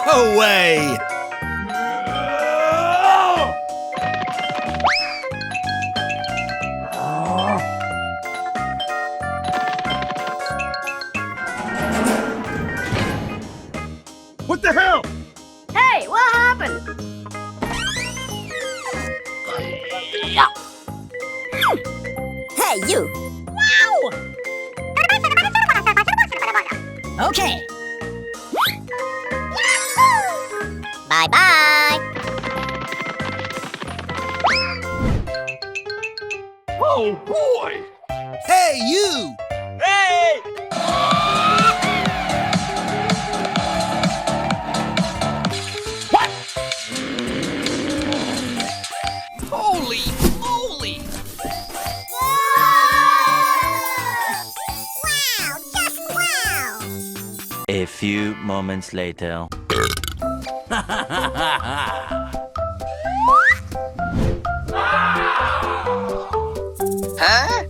No way! What the hell? Hey, what happened? Hey, you! Wow! Okay. Bye-bye. Oh, boy! Hey, you! Hey! What? Holy moly! Wow, just wow! A few moments later. Huh?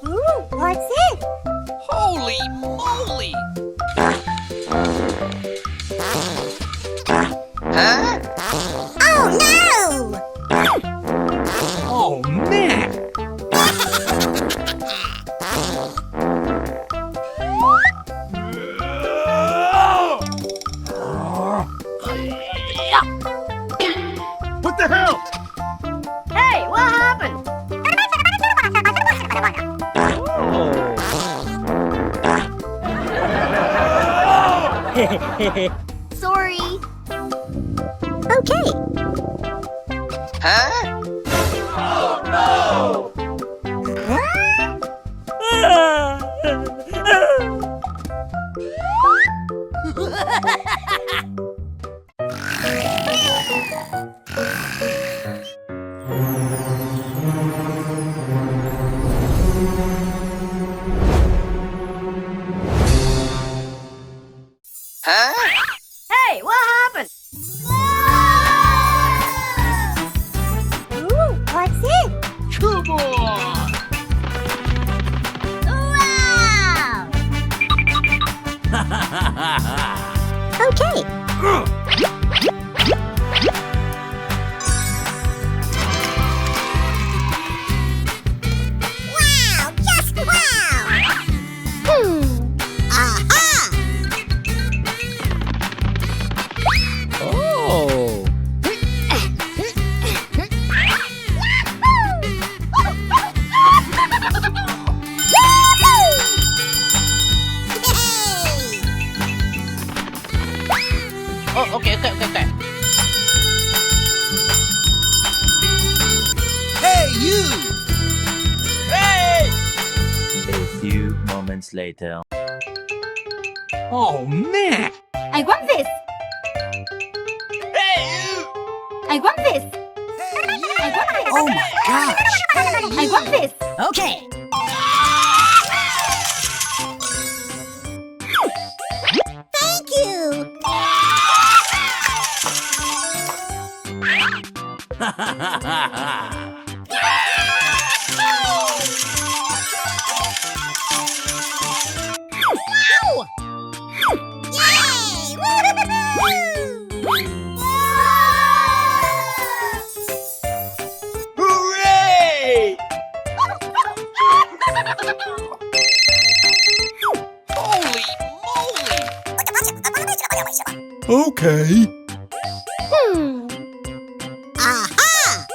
Ooh, what's it? Holy moly! Huh? Oh, no! Oh, man! What the hell? Hey, what happened? Sorry. Okay. Huh? Huh? Hey, what happened? Ooh, what's it? Come on! Wow! Okay. Wow, just wow! Aha! Oh! Yay! Okay. Hey, you! Hey! A few moments later. Oh, man! I want this. Hey, you! I want this. Hey, you! I want this. Oh my gosh! Hey, I you! want this. Okay. Thank you. Wow! Yay! Woo! Hooray! Holy moly! Okay. Aha!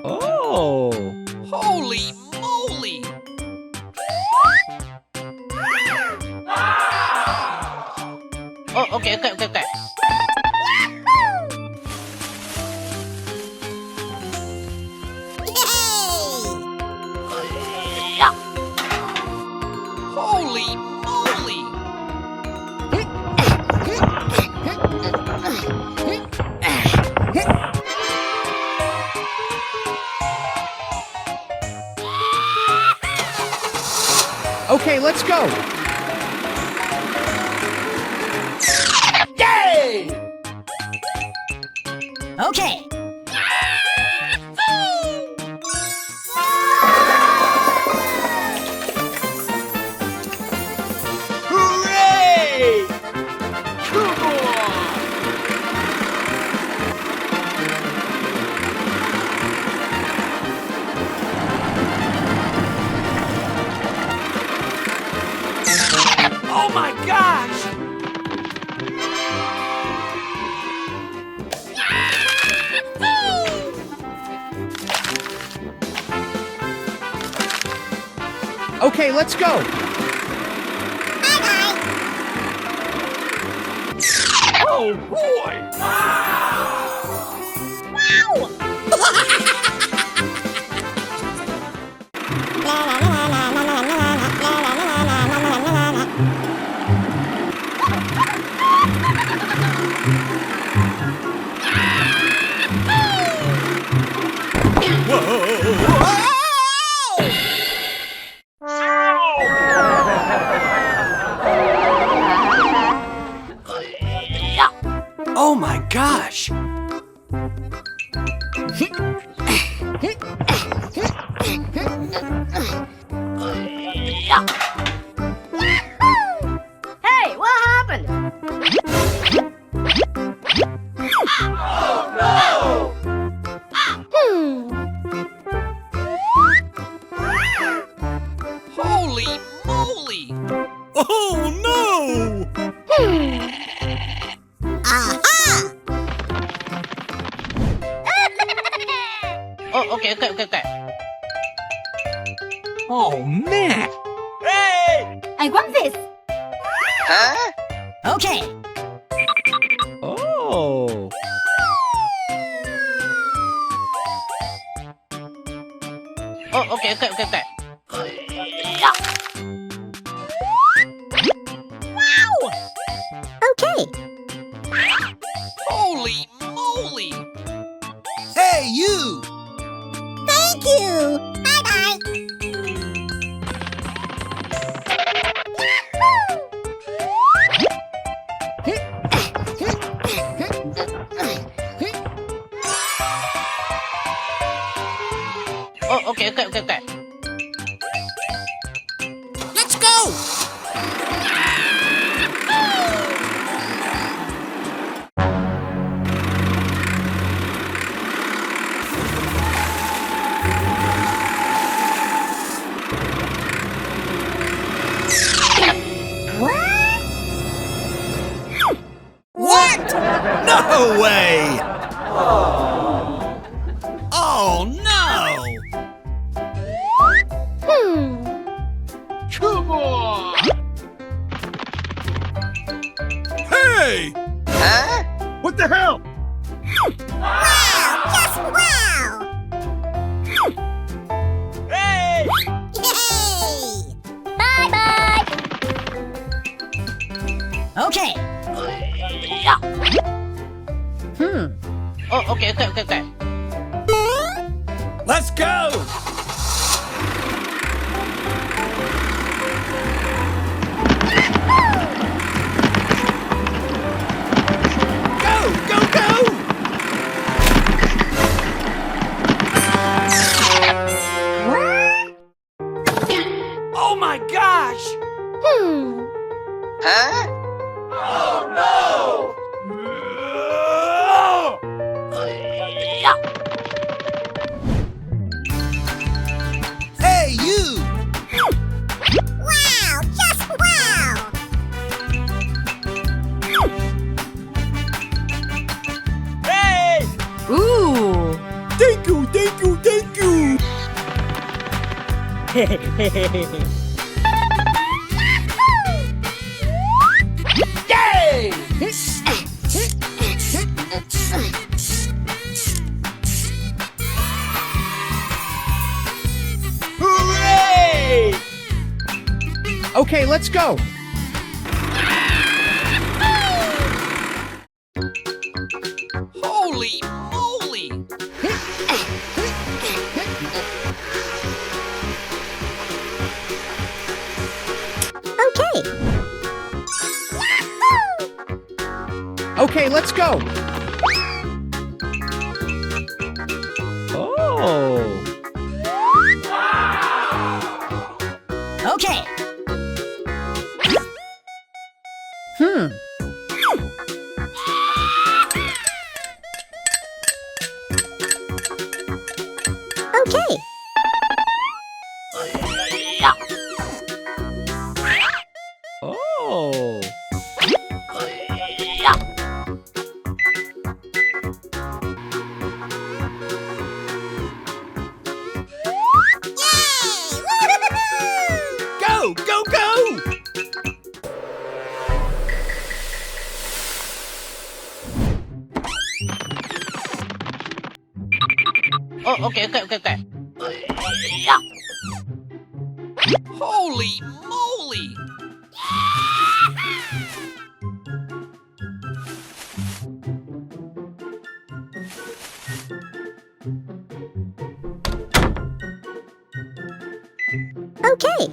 Oh! Holy moly! Oh, okay. Yay! Holy moly! Okay, let's go. Yay! Okay. Hooray! Okay, let's go. Bye-bye. Oh boy! Wow! Oh my gosh! Hey, what happened? Holy moly! Oh no! Aha! Oh, okay. Oh man! I want this. Huh? Okay. Oh. Oh, okay. Wow! Okay. Holy moly! Hey you! Thank you. Bye-bye. Oh, okay. Let's go! What? No way! Oh no! Come on! Hey! Huh? What the hell? Wow! Just wow! Hey! Yay! Bye-bye! Okay. Oh, okay. Let's go! Go! Oh my gosh! Huh? Hey you! Wow! Just wow! Hey! Ooh. Thank you! Yay! Hooray! Okay, let's go. Holy moly! Okay. Okay, let's go. Oh. Okay. Okay. Oh. Yay! Woo-hoo-hoo-hoo! Oh, okay. Holy moly! Okay.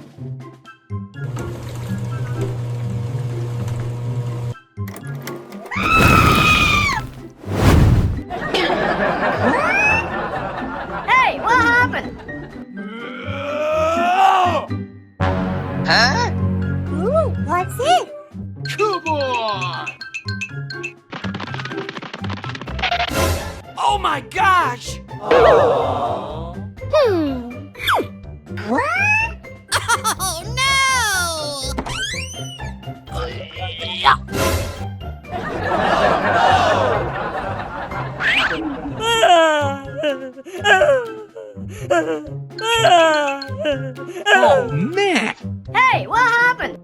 Hey, what happened? Huh? Ooh, what's it? Come on! Oh my gosh! What? Oh no! Oh, man! Hey, what happened?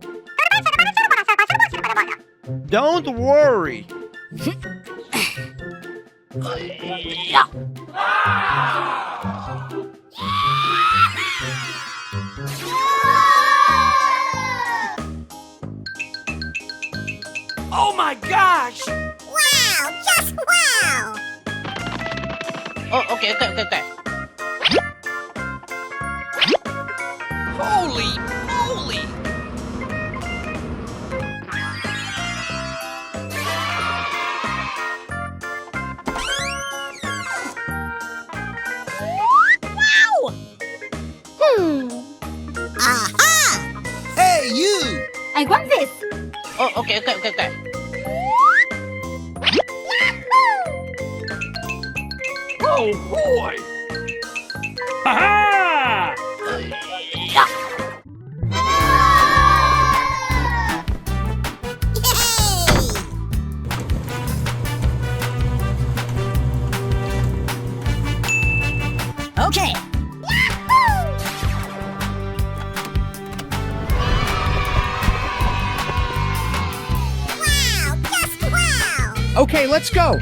Don't worry. Oh my gosh! Wow! Just wow! Oh, okay. Holy moly! Aha! Hey, you! I want this. Oh, okay. Oh boy! Ha Yay! Okay. Wow! Just wow! Okay, let's go.